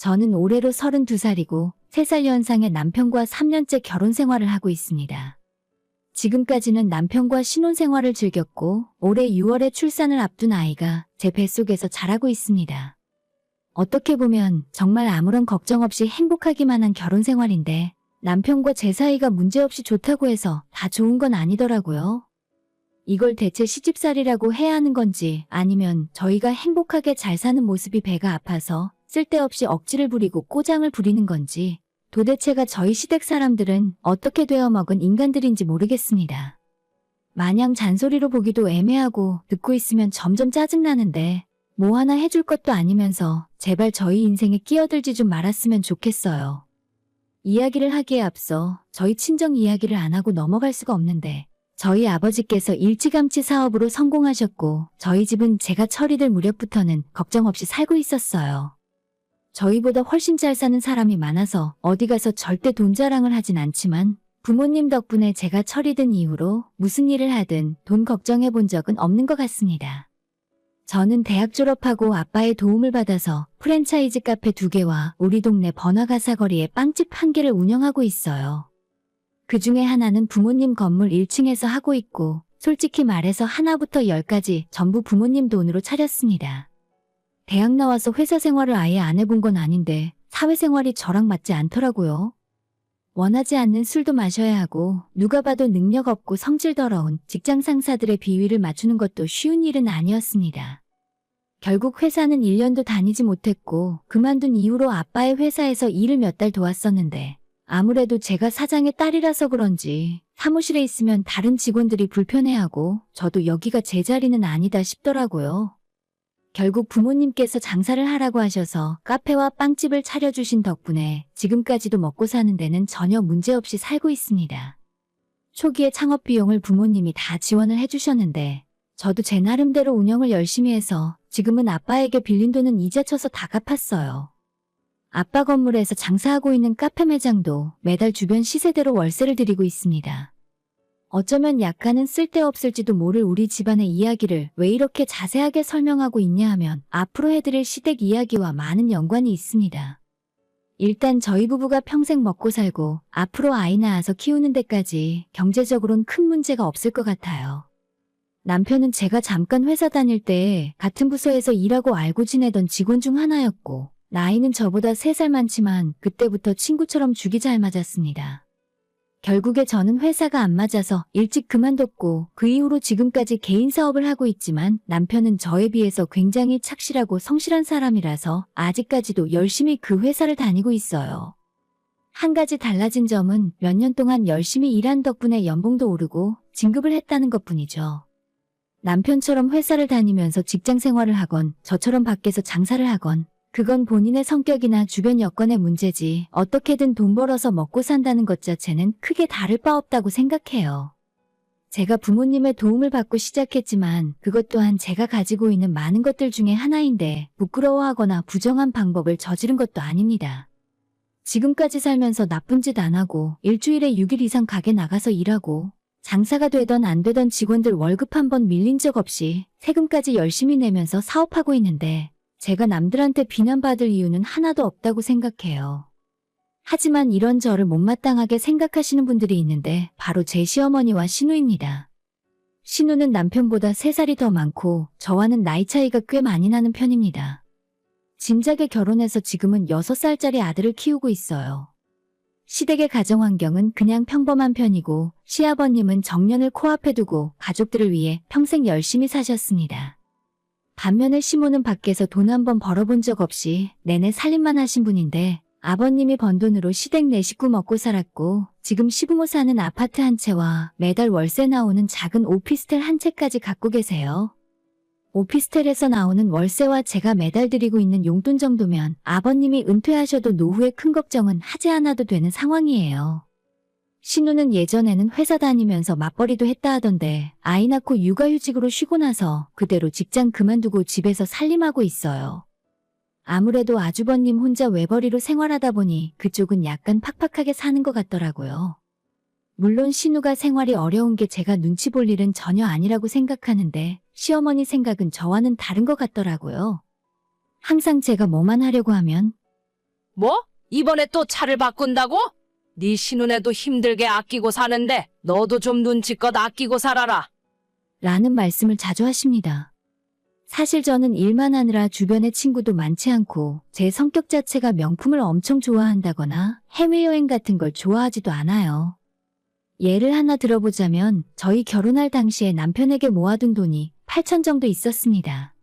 저는 올해로 32살이고 3살 연상의 남편과 3년째 결혼 생활을 하고 있습니다. 지금까지는 남편과 신혼생활을 즐겼고 올해 6월에 출산을 앞둔 아이가 제 뱃속에서 자라고 있습니다. 어떻게 보면 정말 아무런 걱정 없이 행복하기만 한 결혼 생활인데 남편과 제 사이가 문제없이 좋다고 해서 다 좋은 건 아니더라고요. 이걸 대체 시집살이라고 해야 하는 건지 아니면 저희가 행복하게 잘 사는 모습이 배가 아파서 쓸데없이 억지를 부리고 꼬장을 부리는 건지 도대체가 저희 시댁 사람들은 어떻게 되어 먹은 인간들인지 모르겠습니다. 마냥 잔소리로 보기도 애매하고 듣고 있으면 점점 짜증나는데 뭐 하나 해줄 것도 아니면서 제발 저희 인생에 끼어들지 좀 말았으면 좋겠어요. 이야기를 하기에 앞서 저희 친정 이야기를 안 하고 넘어갈 수가 없는데 저희 아버지께서 일찌감치 사업으로 성공하셨고 저희 집은 제가 철이 들 무렵부터는 걱정 없이 살고 있었어요. 저희보다 훨씬 잘 사는 사람이 많아서 어디 가서 절대 돈 자랑을 하진 않지만 부모님 덕분에 제가 철이 든 이후로 무슨 일을 하든 돈 걱정해 본 적은 없는 것 같습니다. 저는 대학 졸업하고 아빠의 도움을 받아서 프랜차이즈 카페 2개와 우리 동네 번화가 사거리에 빵집 1개를 운영하고 있어요. 그 중에 하나는 부모님 건물 1층에서 하고 있고 솔직히 말해서 하나부터 10까지 전부 부모님 돈으로 차렸습니다. 대학 나와서 회사 생활을 아예 안 해본 건 아닌데 사회생활이 저랑 맞지 않더라고요. 원하지 않는 술도 마셔야 하고 누가 봐도 능력 없고 성질 더러운 직장 상사들의 비위를 맞추는 것도 쉬운 일은 아니었습니다. 결국 회사는 1년도 다니지 못했고 그만둔 이후로 아빠의 회사에서 일을 몇 달 도왔었는데 아무래도 제가 사장의 딸이라서 그런지 사무실에 있으면 다른 직원들이 불편해하고 저도 여기가 제 자리는 아니다 싶더라고요. 결국 부모님께서 장사를 하라고 하셔서 카페와 빵집을 차려주신 덕분에 지금까지도 먹고 사는 데는 전혀 문제없이 살고 있습니다. 초기에 창업 비용을 부모님이 다 지원을 해주셨는데 저도 제 나름대로 운영을 열심히 해서 지금은 아빠에게 빌린 돈은 이자 쳐서 다 갚았어요. 아빠 건물에서 장사하고 있는 카페 매장도 매달 주변 시세대로 월세를 드리고 있습니다. 어쩌면 약간은 쓸데없을지도 모를 우리 집안의 이야기를 왜 이렇게 자세하게 설명하고 있냐 하면 앞으로 해드릴 시댁 이야기와 많은 연관이 있습니다. 일단 저희 부부가 평생 먹고 살고 앞으로 아이 낳아서 키우는 데까지 경제적으로는 큰 문제가 없을 것 같아요. 남편은 제가 잠깐 회사 다닐 때 같은 부서에서 일하고 알고 지내던 직원 중 하나였고 나이는 저보다 3살 많지만 그때부터 친구처럼 죽이 잘 맞았습니다. 결국에 저는 회사가 안 맞아서 일찍 그만뒀고 그 이후로 지금까지 개인 사업을 하고 있지만 남편은 저에 비해서 굉장히 착실하고 성실한 사람이라서 아직까지도 열심히 그 회사를 다니고 있어요. 한 가지 달라진 점은 몇 년 동안 열심히 일한 덕분에 연봉도 오르고 진급을 했다는 것뿐이죠. 남편처럼 회사를 다니면서 직장 생활을 하건 저처럼 밖에서 장사를 하건 그건 본인의 성격이나 주변 여건의 문제지 어떻게든 돈 벌어서 먹고 산다는 것 자체는 크게 다를 바 없다고 생각해요. 제가 부모님의 도움을 받고 시작했지만 그것 또한 제가 가지고 있는 많은 것들 중에 하나인데 부끄러워하거나 부정한 방법을 저지른 것도 아닙니다. 지금까지 살면서 나쁜 짓 안 하고 일주일에 6일 이상 가게 나가서 일하고 장사가 되던 안 되던 직원들 월급 한 번 밀린 적 없이 세금까지 열심히 내면서 사업하고 있는데 제가 남들한테 비난받을 이유는 하나도 없다고 생각해요. 하지만 이런 저를 못마땅하게 생각하시는 분들이 있는데 바로 제 시어머니와 신우입니다. 신우는 남편보다 3살이 더 많고 저와는 나이 차이가 꽤 많이 나는 편입니다. 진작에 결혼해서 지금은 6살짜리 아들을 키우고 있어요. 시댁의 가정 환경은 그냥 평범한 편이고 시아버님은 정년을 코앞에 두고 가족들을 위해 평생 열심히 사셨습니다. 반면에 시모는 밖에서 돈 한 번 벌어본 적 없이 내내 살림만 하신 분인데 아버님이 번 돈으로 시댁 4식구 먹고 살았고 지금 시부모 사는 아파트 한 채와 매달 월세 나오는 작은 오피스텔 한 채까지 갖고 계세요. 오피스텔에서 나오는 월세와 제가 매달 드리고 있는 용돈 정도면 아버님이 은퇴하셔도 노후에 큰 걱정은 하지 않아도 되는 상황이에요. 신우는 예전에는 회사 다니면서 맞벌이도 했다 하던데 아이 낳고 육아휴직으로 쉬고 나서 그대로 직장 그만두고 집에서 살림하고 있어요. 아무래도 아주버님 혼자 외벌이로 생활하다 보니 그쪽은 약간 팍팍하게 사는 것 같더라고요. 물론 신우가 생활이 어려운 게 제가 눈치 볼 일은 전혀 아니라고 생각하는데 시어머니 생각은 저와는 다른 것 같더라고요. 항상 제가 뭐만 하려고 하면 뭐? 이번에 또 차를 바꾼다고? 네 신혼에도 힘들게 아끼고 사는데 너도 좀 눈치껏 아끼고 살아라. 라는 말씀을 자주 하십니다. 사실 저는 일만 하느라 주변에 친구도 많지 않고 제 성격 자체가 명품을 엄청 좋아한다거나 해외여행 같은 걸 좋아하지도 않아요. 예를 하나 들어보자면 저희 결혼할 당시에 남편에게 모아둔 돈이 8천 정도 있었습니다.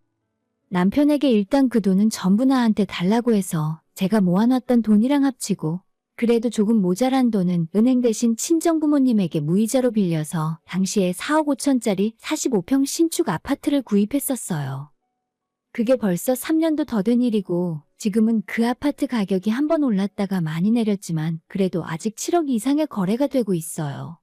남편에게 일단 그 돈은 전부 나한테 달라고 해서 제가 모아놨던 돈이랑 합치고 그래도 조금 모자란 돈은 은행 대신 친정부모님에게 무이자로 빌려서 당시에 4억 5천짜리 45평 신축 아파트를 구입했었어요. 그게 벌써 3년도 더 된 일이고 지금은 그 아파트 가격이 한 번 올랐다가 많이 내렸지만 그래도 아직 7억 이상의 거래가 되고 있어요.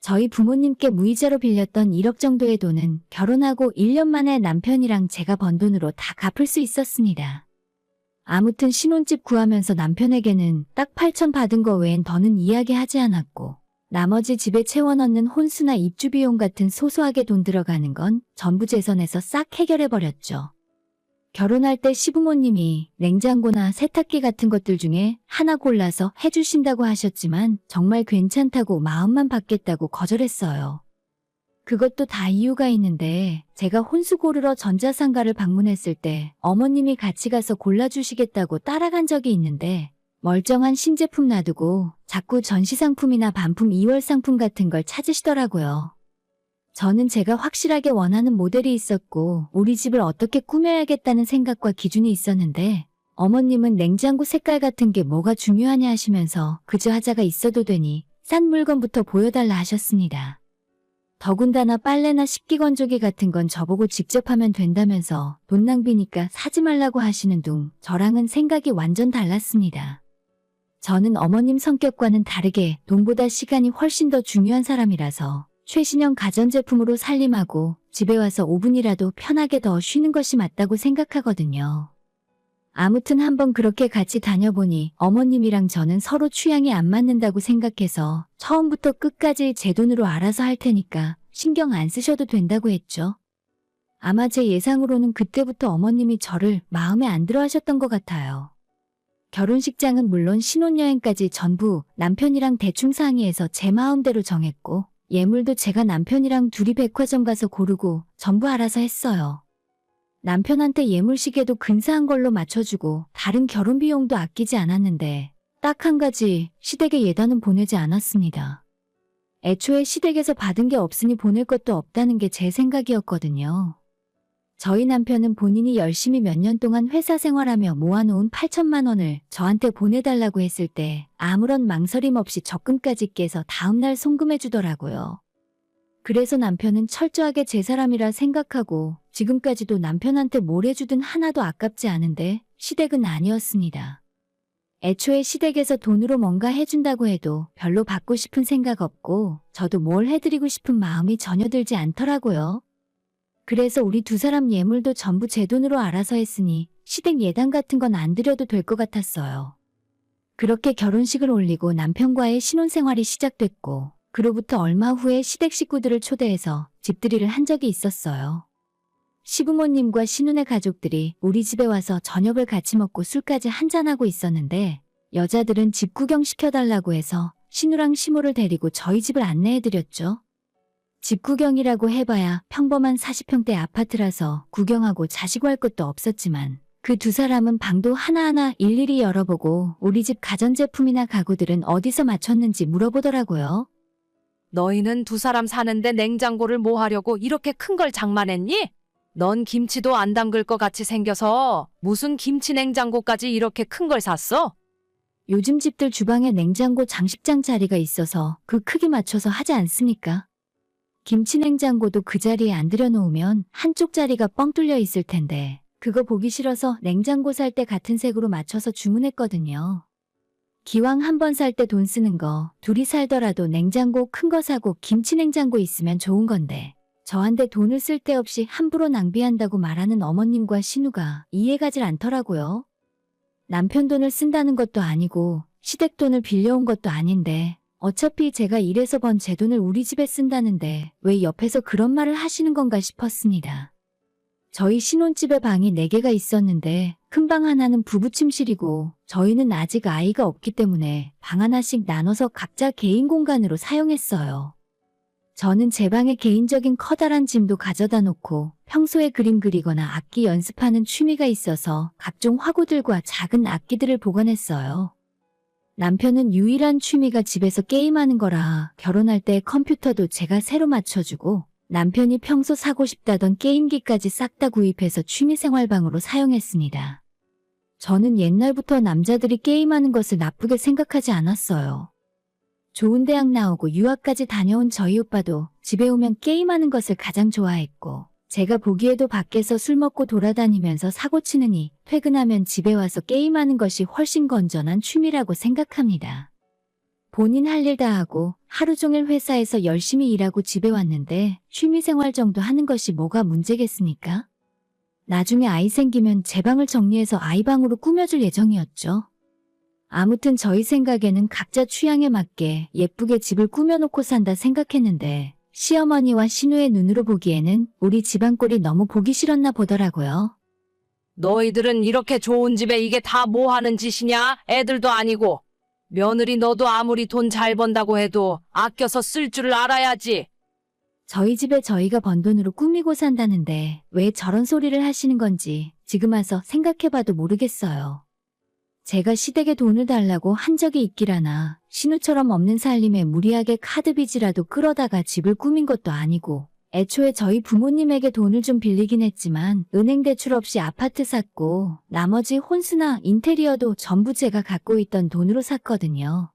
저희 부모님께 무이자로 빌렸던 1억 정도의 돈은 결혼하고 1년 만에 남편이랑 제가 번 돈으로 다 갚을 수 있었습니다. 아무튼 신혼집 구하면서 남편에게는 딱 8천 받은 거 외엔 더는 이야기하지 않았고 나머지 집에 채워넣는 혼수나 입주 비용 같은 소소하게 돈 들어가는 건 전부 재산에서 싹 해결해버렸죠. 결혼할 때 시부모님이 냉장고나 세탁기 같은 것들 중에 하나 골라서 해주신다고 하셨지만 정말 괜찮다고 마음만 받겠다고 거절했어요. 그것도 다 이유가 있는데 제가 혼수 고르러 전자상가를 방문했을 때 어머님이 같이 가서 골라주시겠다고 따라간 적이 있는데 멀쩡한 신제품 놔두고 자꾸 전시상품이나 반품 2월 상품 같은 걸 찾으시더라고요. 저는 제가 확실하게 원하는 모델이 있었고 우리 집을 어떻게 꾸며야겠다는 생각과 기준이 있었는데 어머님은 냉장고 색깔 같은 게 뭐가 중요하냐 하시면서 그저 하자가 있어도 되니 싼 물건부터 보여달라 하셨습니다. 더군다나 빨래나 식기건조기 같은 건 저보고 직접 하면 된다면서 돈 낭비니까 사지 말라고 하시는 둥 저랑은 생각이 완전 달랐습니다. 저는 어머님 성격과는 다르게 돈보다 시간이 훨씬 더 중요한 사람이라서 최신형 가전제품으로 살림하고 집에 와서 5분이라도 편하게 더 쉬는 것이 맞다고 생각하거든요. 아무튼 한번 그렇게 같이 다녀보니 어머님이랑 저는 서로 취향이 안 맞는다고 생각해서 처음부터 끝까지 제 돈으로 알아서 할 테니까 신경 안 쓰셔도 된다고 했죠. 아마 제 예상으로는 그때부터 어머님이 저를 마음에 안 들어 하셨던 것 같아요. 결혼식장은 물론 신혼여행까지 전부 남편이랑 대충 상의해서 제 마음대로 정했고 예물도 제가 남편이랑 둘이 백화점 가서 고르고 전부 알아서 했어요. 남편한테 예물 시계도 근사한 걸로 맞춰주고 다른 결혼 비용도 아끼지 않았는데 딱 한 가지 시댁에 예단은 보내지 않았습니다. 애초에 시댁에서 받은 게 없으니 보낼 것도 없다는 게 제 생각이었거든요. 저희 남편은 본인이 열심히 몇 년 동안 회사 생활하며 모아놓은 8천만 원을 저한테 보내달라고 했을 때 아무런 망설임 없이 적금까지 깨서 다음날 송금해 주더라고요. 그래서 남편은 철저하게 제 사람이라 생각하고 지금까지도 남편한테 뭘 해주든 하나도 아깝지 않은데 시댁은 아니었습니다. 애초에 시댁에서 돈으로 뭔가 해준다고 해도 별로 받고 싶은 생각 없고 저도 뭘 해드리고 싶은 마음이 전혀 들지 않더라고요. 그래서 우리 두 사람 예물도 전부 제 돈으로 알아서 했으니 시댁 예단 같은 건 안 드려도 될 것 같았어요. 그렇게 결혼식을 올리고 남편과의 신혼생활이 시작됐고 그로부터 얼마 후에 시댁 식구들을 초대해서 집들이를 한 적이 있었어요. 시부모님과 신혼의 가족들이 우리 집에 와서 저녁을 같이 먹고 술까지 한잔하고 있었는데 여자들은 집 구경 시켜달라고 해서 신우랑 시모를 데리고 저희 집을 안내해드렸죠. 집 구경이라고 해봐야 평범한 40평대 아파트라서 구경하고 자시고 할 것도 없었지만 그 두 사람은 방도 하나하나 일일이 열어보고 우리 집 가전제품이나 가구들은 어디서 맞췄는지 물어보더라고요. 너희는 두 사람 사는데 냉장고를 뭐 하려고 이렇게 큰 걸 장만했니? 넌 김치도 안 담글 것 같이 생겨서 무슨 김치 냉장고까지 이렇게 큰 걸 샀어? 요즘 집들 주방에 냉장고 장식장 자리가 있어서 그 크기 맞춰서 하지 않습니까? 김치 냉장고도 그 자리에 안 들여놓으면 한쪽 자리가 뻥 뚫려 있을 텐데 그거 보기 싫어서 냉장고 살 때 같은 색으로 맞춰서 주문했거든요. 기왕 한 번 살 때 돈 쓰는 거 둘이 살더라도 냉장고 큰 거 사고 김치 냉장고 있으면 좋은 건데 저한테 돈을 쓸데없이 함부로 낭비한다고 말하는 어머님과 신우가 이해가질 않더라고요. 남편 돈을 쓴다는 것도 아니고 시댁 돈을 빌려온 것도 아닌데 어차피 제가 일해서 번 제 돈을 우리 집에 쓴다는데 왜 옆에서 그런 말을 하시는 건가 싶었습니다. 저희 신혼집에 방이 4개가 있었는데 큰 방 하나는 부부 침실이고 저희는 아직 아이가 없기 때문에 방 하나씩 나눠서 각자 개인 공간으로 사용했어요. 저는 제 방에 개인적인 커다란 짐도 가져다 놓고 평소에 그림 그리거나 악기 연습하는 취미가 있어서 각종 화구들과 작은 악기들을 보관했어요. 남편은 유일한 취미가 집에서 게임하는 거라 결혼할 때 컴퓨터도 제가 새로 맞춰주고 남편이 평소 사고 싶다던 게임기까지 싹 다 구입해서 취미생활방으로 사용했습니다. 저는 옛날부터 남자들이 게임하는 것을 나쁘게 생각하지 않았어요. 좋은 대학 나오고 유학까지 다녀온 저희 오빠도 집에 오면 게임하는 것을 가장 좋아했고 제가 보기에도 밖에서 술 먹고 돌아다니면서 사고 치느니 퇴근하면 집에 와서 게임하는 것이 훨씬 건전한 취미라고 생각합니다. 본인 할 일 다 하고 하루 종일 회사에서 열심히 일하고 집에 왔는데 취미생활 정도 하는 것이 뭐가 문제겠습니까? 나중에 아이 생기면 제 방을 정리해서 아이 방으로 꾸며줄 예정이었죠. 아무튼 저희 생각에는 각자 취향에 맞게 예쁘게 집을 꾸며놓고 산다 생각했는데 시어머니와 신우의 눈으로 보기에는 우리 집안 꼴이 너무 보기 싫었나 보더라고요. 너희들은 이렇게 좋은 집에 이게 다 뭐 하는 짓이냐? 애들도 아니고. 며느리 너도 아무리 돈 잘 번다고 해도 아껴서 쓸 줄을 알아야지. 저희 집에 저희가 번 돈으로 꾸미고 산다는데 왜 저런 소리를 하시는 건지 지금 와서 생각해봐도 모르겠어요. 제가 시댁에 돈을 달라고 한 적이 있기라나 신우처럼 없는 살림에 무리하게 카드 빚이라도 끌어다가 집을 꾸민 것도 아니고 애초에 저희 부모님에게 돈을 좀 빌리긴 했지만 은행 대출 없이 아파트 샀고 나머지 혼수나 인테리어도 전부 제가 갖고 있던 돈으로 샀거든요.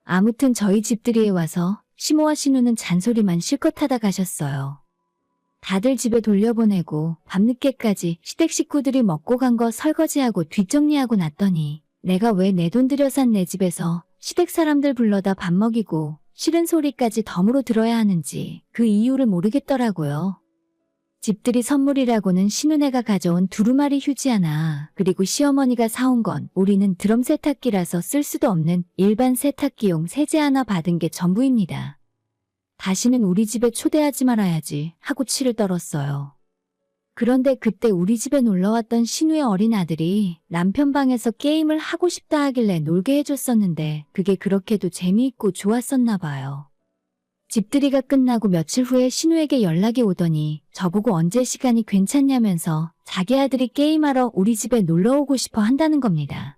아무튼 저희 집들이에 와서 시모와 신우는 잔소리만 실컷 하다 가셨어요. 다들 집에 돌려보내고 밤늦게까지 시댁 식구들이 먹고 간 거 설거지하고 뒷정리하고 났더니 내가 왜 내 돈 들여 산 내 집에서 시댁 사람들 불러다 밥 먹이고 싫은 소리까지 덤으로 들어야 하는지 그 이유를 모르겠더라고요. 집들이 선물이라고는 신우네가 가져온 두루마리 휴지 하나, 그리고 시어머니가 사온 건 우리는 드럼 세탁기라서 쓸 수도 없는 일반 세탁기용 세제 하나 받은 게 전부입니다. 다시는 우리 집에 초대하지 말아야지 하고 치를 떨었어요. 그런데 그때 우리 집에 놀러왔던 신우의 어린 아들이 남편 방에서 게임을 하고 싶다 하길래 놀게 해줬었는데 그게 그렇게도 재미있고 좋았었나 봐요. 집들이가 끝나고 며칠 후에 신우에게 연락이 오더니 저보고 언제 시간이 괜찮냐면서 자기 아들이 게임하러 우리 집에 놀러오고 싶어 한다는 겁니다.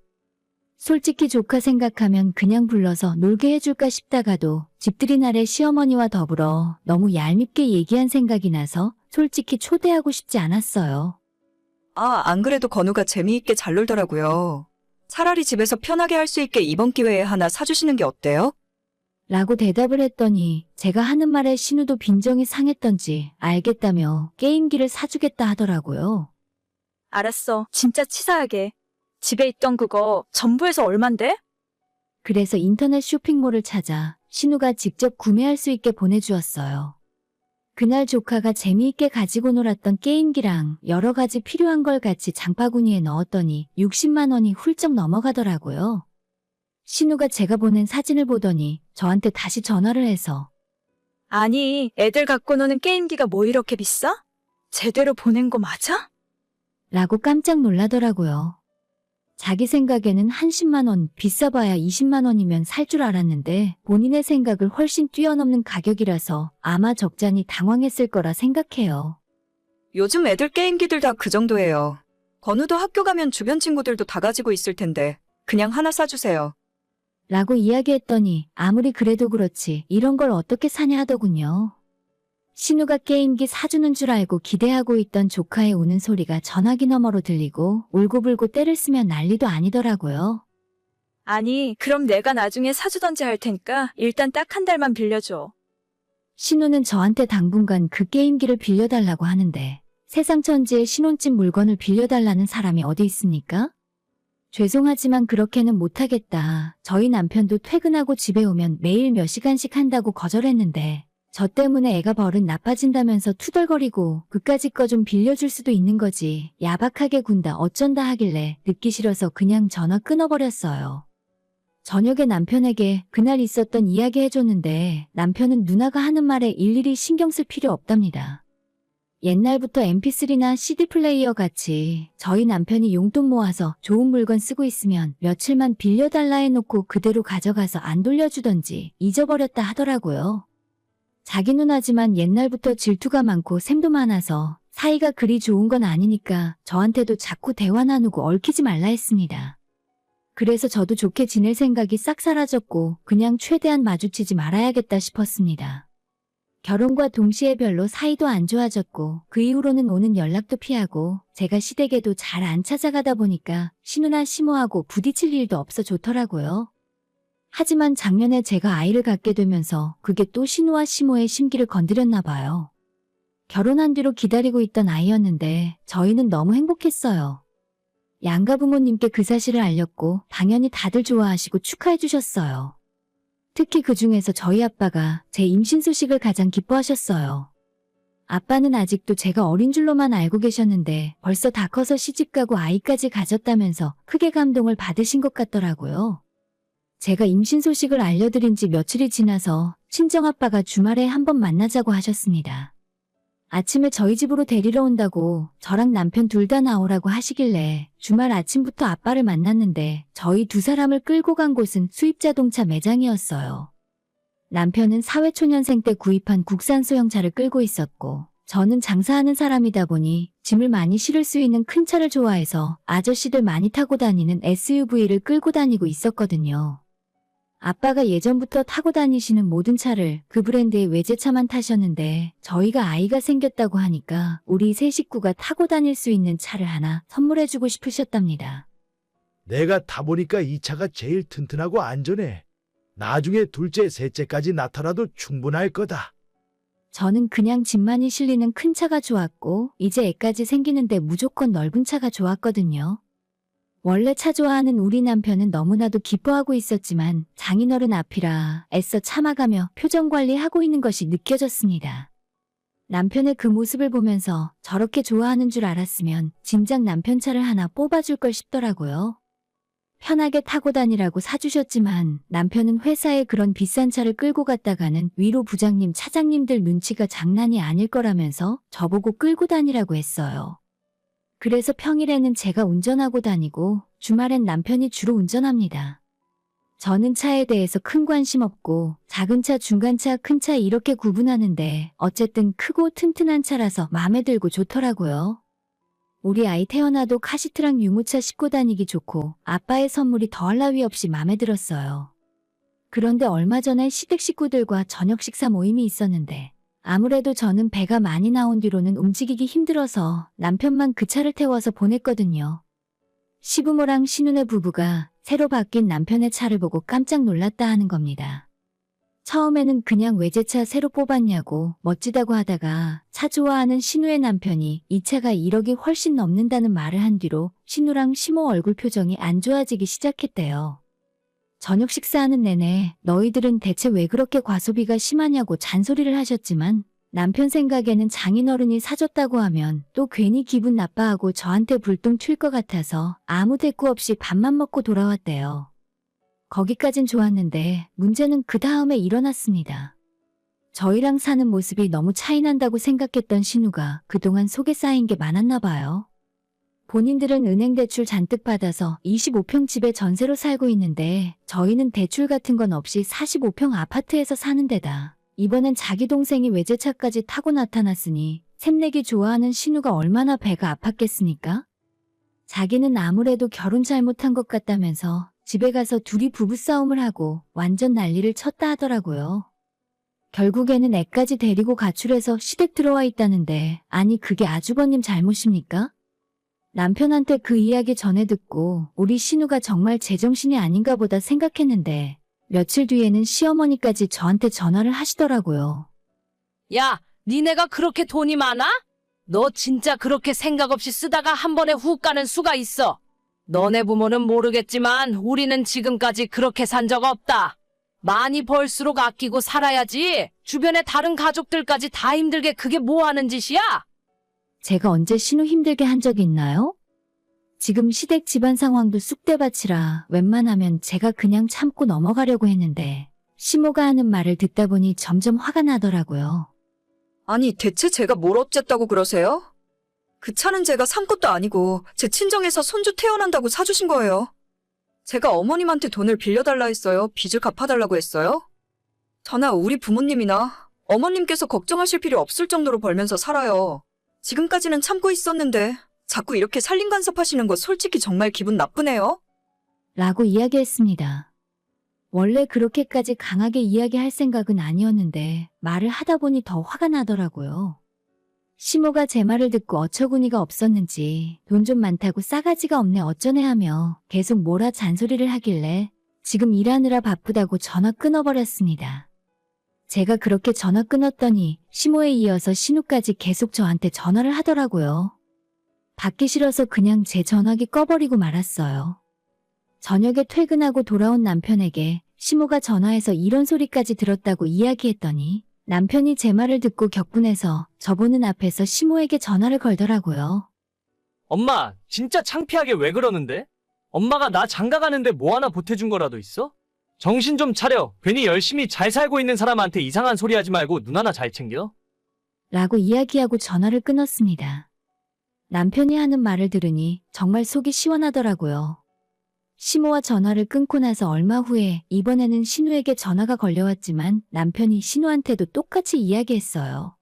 솔직히 조카 생각하면 그냥 불러서 놀게 해줄까 싶다가도 집들이 날에 시어머니와 더불어 너무 얄밉게 얘기한 생각이 나서 솔직히 초대하고 싶지 않았어요. 아, 안 그래도 건우가 재미있게 잘 놀더라고요. 차라리 집에서 편하게 할 수 있게 이번 기회에 하나 사주시는 게 어때요? 라고 대답을 했더니 제가 하는 말에 신우도 빈정이 상했던지 알겠다며 게임기를 사주겠다 하더라고요. 알았어. 진짜 치사하게. 집에 있던 그거 전부 해서 얼만데? 그래서 인터넷 쇼핑몰을 찾아 신우가 직접 구매할 수 있게 보내주었어요. 그날 조카가 재미있게 가지고 놀았던 게임기랑 여러 가지 필요한 걸 같이 장바구니에 넣었더니 60만 원이 훌쩍 넘어가더라고요. 신우가 제가 보낸 사진을 보더니 저한테 다시 전화를 해서 아니, 애들 갖고 노는 게임기가 뭐 이렇게 비싸? 제대로 보낸 거 맞아? 라고 깜짝 놀라더라고요. 자기 생각에는 한 10만 원, 비싸봐야 20만 원이면 살 줄 알았는데 본인의 생각을 훨씬 뛰어넘는 가격이라서 아마 적잖이 당황했을 거라 생각해요. 요즘 애들 게임기들 다 그 정도예요. 건우도 학교 가면 주변 친구들도 다 가지고 있을 텐데 그냥 하나 사주세요. 라고 이야기했더니 아무리 그래도 그렇지 이런 걸 어떻게 사냐 하더군요. 신우가 게임기 사주는 줄 알고 기대하고 있던 조카의 우는 소리가 전화기 너머로 들리고 울고불고 떼를 쓰면 난리도 아니더라고요. 아니, 그럼 내가 나중에 사주던지 할 테니까 일단 딱 한 달만 빌려줘. 신우는 저한테 당분간 그 게임기를 빌려달라고 하는데 세상 천지에 신혼집 물건을 빌려달라는 사람이 어디 있습니까? 죄송하지만 그렇게는 못하겠다. 저희 남편도 퇴근하고 집에 오면 매일 몇 시간씩 한다고 거절했는데 저 때문에 애가 버릇 나빠진다면서 투덜거리고 그까짓 거 좀 빌려줄 수도 있는 거지. 야박하게 군다 어쩐다 하길래 듣기 싫어서 그냥 전화 끊어버렸어요. 저녁에 남편에게 그날 있었던 이야기 해줬는데 남편은 누나가 하는 말에 일일이 신경 쓸 필요 없답니다. 옛날부터 MP3나 CD 플레이어 같이 저희 남편이 용돈 모아서 좋은 물건 쓰고 있으면 며칠만 빌려달라 해놓고 그대로 가져가서 안 돌려주던지 잊어버렸다 하더라고요. 자기 누나지만 옛날부터 질투가 많고 샘도 많아서 사이가 그리 좋은 건 아니니까 저한테도 자꾸 대화 나누고 얽히지 말라 했습니다. 그래서 저도 좋게 지낼 생각이 싹 사라졌고 그냥 최대한 마주치지 말아야겠다 싶었습니다. 결혼과 동시에 별로 사이도 안 좋아졌고 그 이후로는 오는 연락도 피하고 제가 시댁에도 잘 안 찾아가다 보니까 시누나 시모하고 부딪힐 일도 없어 좋더라고요. 하지만 작년에 제가 아이를 갖게 되면서 그게 또 시누와 시모의 심기를 건드렸나 봐요. 결혼한 뒤로 기다리고 있던 아이였는데 저희는 너무 행복했어요. 양가 부모님께 그 사실을 알렸고 당연히 다들 좋아하시고 축하해 주셨어요. 특히 그 중에서 저희 아빠가 제 임신 소식을 가장 기뻐하셨어요. 아빠는 아직도 제가 어린 줄로만 알고 계셨는데 벌써 다 커서 시집가고 아이까지 가졌다면서 크게 감동을 받으신 것 같더라고요. 제가 임신 소식을 알려드린 지 며칠이 지나서 친정아빠가 주말에 한번 만나자고 하셨습니다. 아침에 저희 집으로 데리러 온다고 저랑 남편 둘 다 나오라고 하시길래 주말 아침부터 아빠를 만났는데 저희 두 사람을 끌고 간 곳은 수입자동차 매장이었어요. 남편은 사회초년생 때 구입한 국산 소형차를 끌고 있었고 저는 장사하는 사람이다 보니 짐을 많이 실을 수 있는 큰 차를 좋아해서 아저씨들 많이 타고 다니는 SUV를 끌고 다니고 있었거든요. 아빠가 예전부터 타고 다니시는 모든 차를 그 브랜드의 외제차만 타셨는데 저희가 아이가 생겼다고 하니까 우리 세 식구가 타고 다닐 수 있는 차를 하나 선물해주고 싶으셨답니다. 내가 타보니까 이 차가 제일 튼튼하고 안전해. 나중에 둘째, 셋째까지 나타나도 충분할 거다. 저는 그냥 짐만이 실리는 큰 차가 좋았고 이제 애까지 생기는데 무조건 넓은 차가 좋았거든요. 원래 차 좋아하는 우리 남편은 너무나도 기뻐하고 있었지만 장인어른 앞이라 애써 참아가며 표정 관리하고 있는 것이 느껴졌습니다. 남편의 그 모습을 보면서 저렇게 좋아하는 줄 알았으면 진작 남편 차를 하나 뽑아줄 걸 싶더라고요. 편하게 타고 다니라고 사주셨지만 남편은 회사에 그런 비싼 차를 끌고 갔다가는 위로 부장님, 차장님들 눈치가 장난이 아닐 거라면서 저보고 끌고 다니라고 했어요. 그래서 평일에는 제가 운전하고 다니고 주말엔 남편이 주로 운전합니다. 저는 차에 대해서 큰 관심 없고 작은 차, 중간 차, 큰 차 이렇게 구분하는데 어쨌든 크고 튼튼한 차라서 마음에 들고 좋더라고요. 우리 아이 태어나도 카시트랑 유모차 싣고 다니기 좋고 아빠의 선물이 더할 나위 없이 마음에 들었어요. 그런데 얼마 전에 시댁 식구들과 저녁 식사 모임이 있었는데 아무래도 저는 배가 많이 나온 뒤로는 움직이기 힘들어서 남편만 그 차를 태워서 보냈거든요. 시부모랑 시누네 부부가 새로 바뀐 남편의 차를 보고 깜짝 놀랐다 하는 겁니다. 처음에는 그냥 외제차 새로 뽑았냐고 멋지다고 하다가 차 좋아하는 시누의 남편이 이 차가 1억이 훨씬 넘는다는 말을 한 뒤로 시누랑 시모 얼굴 표정이 안 좋아지기 시작했대요. 저녁 식사하는 내내 너희들은 대체 왜 그렇게 과소비가 심하냐고 잔소리를 하셨지만 남편 생각에는 장인어른이 사줬다고 하면 또 괜히 기분 나빠하고 저한테 불똥 튈 것 같아서 아무 대꾸 없이 밥만 먹고 돌아왔대요. 거기까진 좋았는데 문제는 그 다음에 일어났습니다. 저희랑 사는 모습이 너무 차이난다고 생각했던 신우가 그동안 속에 쌓인 게 많았나 봐요. 본인들은 은행 대출 잔뜩 받아서 25평 집에 전세로 살고 있는데 저희는 대출 같은 건 없이 45평 아파트에서 사는 데다 이번엔 자기 동생이 외제차까지 타고 나타났으니 샘내기 좋아하는 신우가 얼마나 배가 아팠겠습니까? 자기는 아무래도 결혼 잘못한 것 같다면서 집에 가서 둘이 부부싸움을 하고 완전 난리를 쳤다 하더라고요. 결국에는 애까지 데리고 가출해서 시댁 들어와 있다는데 아니 그게 아주버님 잘못입니까? 남편한테 그 이야기 전해 듣고 우리 신우가 정말 제정신이 아닌가 보다 생각했는데 며칠 뒤에는 시어머니까지 저한테 전화를 하시더라고요. 야, 니네가 그렇게 돈이 많아? 너 진짜 그렇게 생각 없이 쓰다가 한 번에 훅 가는 수가 있어. 너네 부모는 모르겠지만 우리는 지금까지 그렇게 산 적 없다. 많이 벌수록 아끼고 살아야지. 주변에 다른 가족들까지 다 힘들게 그게 뭐 하는 짓이야? 제가 언제 신우 힘들게 한 적이 있나요? 지금 시댁 집안 상황도 쑥대밭이라 웬만하면 제가 그냥 참고 넘어가려고 했는데 시모가 하는 말을 듣다 보니 점점 화가 나더라고요. 아니, 대체 제가 뭘 어쨌다고 그러세요? 그 차는 제가 산 것도 아니고 제 친정에서 손주 태어난다고 사주신 거예요. 제가 어머님한테 돈을 빌려달라 했어요? 빚을 갚아달라고 했어요? 저나 우리 부모님이나 어머님께서 걱정하실 필요 없을 정도로 벌면서 살아요. 지금까지는 참고 있었는데 자꾸 이렇게 살림 간섭하시는 거 솔직히 정말 기분 나쁘네요. 라고 이야기했습니다. 원래 그렇게까지 강하게 이야기할 생각은 아니었는데 말을 하다 보니 더 화가 나더라고요. 시모가 제 말을 듣고 어처구니가 없었는지 돈 좀 많다고 싸가지가 없네 어쩌네 하며 계속 뭐라 잔소리를 하길래 지금 일하느라 바쁘다고 전화 끊어버렸습니다. 제가 그렇게 전화 끊었더니 시모에 이어서 신우까지 계속 저한테 전화를 하더라고요. 받기 싫어서 그냥 제 전화기 꺼버리고 말았어요. 저녁에 퇴근하고 돌아온 남편에게 시모가 전화해서 이런 소리까지 들었다고 이야기했더니 남편이 제 말을 듣고 격분해서 저보는 앞에서 시모에게 전화를 걸더라고요. 엄마, 진짜 창피하게 왜 그러는데? 엄마가 나 장가 가는데 뭐 하나 보태준 거라도 있어? 정신 좀 차려. 괜히 열심히 잘 살고 있는 사람한테 이상한 소리 하지 말고 눈 하나 잘 챙겨. 라고 이야기하고 전화를 끊었습니다. 남편이 하는 말을 들으니 정말 속이 시원하더라고요. 시모와 전화를 끊고 나서 얼마 후에 이번에는 신우에게 전화가 걸려왔지만 남편이 신우한테도 똑같이 이야기했어요.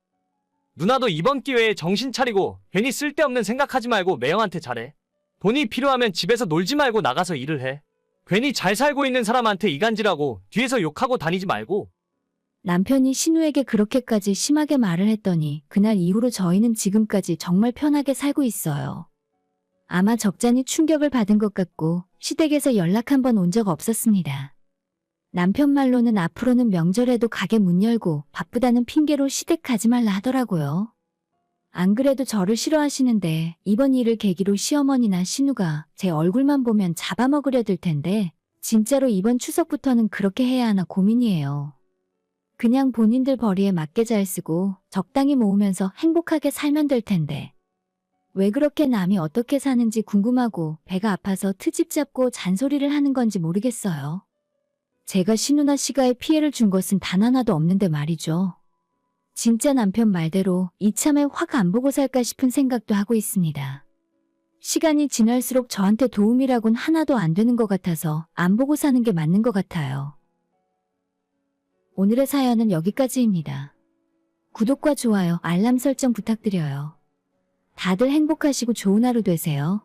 누나도 이번 기회에 정신 차리고 괜히 쓸데없는 생각하지 말고 매형한테 잘해. 돈이 필요하면 집에서 놀지 말고 나가서 일을 해. 괜히 잘 살고 있는 사람한테 이간질하고 뒤에서 욕하고 다니지 말고. 남편이 신우에게 그렇게까지 심하게 말을 했더니 그날 이후로 저희는 지금까지 정말 편하게 살고 있어요. 아마 적잖이 충격을 받은 것 같고 시댁에서 연락 한 번 온 적 없었습니다. 남편 말로는 앞으로는 명절에도 가게 문 열고 바쁘다는 핑계로 시댁 가지 말라 하더라고요. 안 그래도 저를 싫어하시는데 이번 일을 계기로 시어머니나 신우가 제 얼굴만 보면 잡아먹으려 들 텐데 진짜로 이번 추석부터는 그렇게 해야 하나 고민이에요. 그냥 본인들 벌이에 맞게 잘 쓰고 적당히 모으면서 행복하게 살면 될 텐데. 왜 그렇게 남이 어떻게 사는지 궁금하고 배가 아파서 트집 잡고 잔소리를 하는 건지 모르겠어요. 제가 신우나 시가에 피해를 준 것은 단 하나도 없는데 말이죠. 진짜 남편 말대로 이참에 확 안 보고 살까 싶은 생각도 하고 있습니다. 시간이 지날수록 저한테 도움이라곤 하나도 안 되는 것 같아서 안 보고 사는 게 맞는 것 같아요. 오늘의 사연은 여기까지입니다. 구독과 좋아요, 알람 설정 부탁드려요. 다들 행복하시고 좋은 하루 되세요.